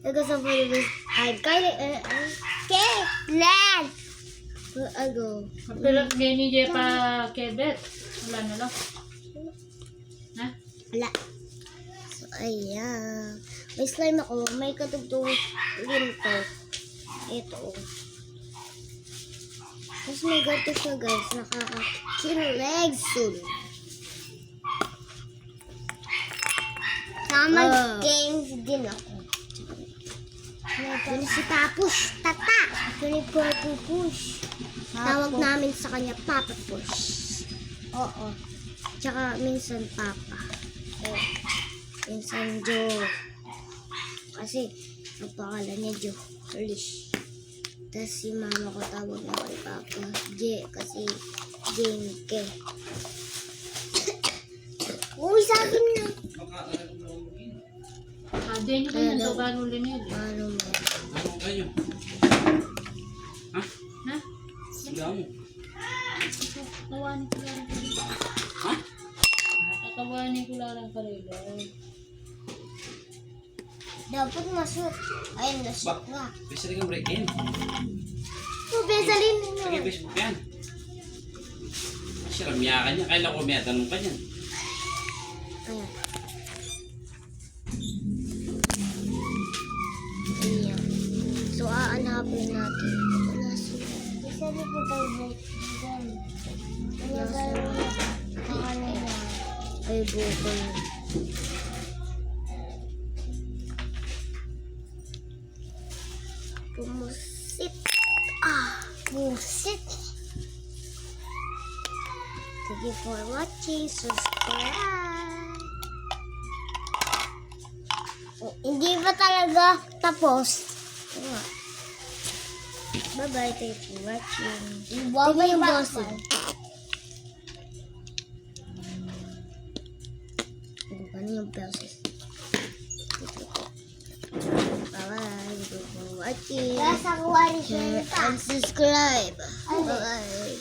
Ikaw sa Philippines. Ay, kaya, Kailan? Ago. Pero gani je pa kebet. Wala na lang. Ha? Wala. So, ayan. May slime ako. May katugtong rin to. Ito. Tapos may gato siya, guys. Nakaka-kilig soon. Saka games din ako. Yun si Papush. Tata. Yun yung Purple Push. Tawag namin sa kanya Papa Push. Oo. Tsaka minsan Papa. Minsan Joe. Kasi ang pangalan niya Joe. Alish. Tapos si mama ko tawag na kay Papa J. Kasi Jenke. Uy, sabi na. Din ko na daw gano'n din yun. Ano mo? Ano kayo? Ha? Ha? Sigaw mo. Kawanin ko lang kalilo. Ha? Kakawanin ko lang kalilo. Dapat masuk. Ayun, nasuk nga. Bisa rin kang break-in. Besalin mo. Lagi Facebook yan. Siya, ramiyakan niya. Kailan ko may tanong ka niyan. Ayan. Ayan. So, aanapin natin. Isa rin po tayo break. Ay, bukol. Pumusit. Pusit. Thank you for watching. Subscribe. Oh, hindi pa talaga tapos. Bye-bye. Thank you for watching. Tingnan yung bossing. Ano yung process? Bye-bye. Thank you for watching. Share and subscribe. Bye-bye.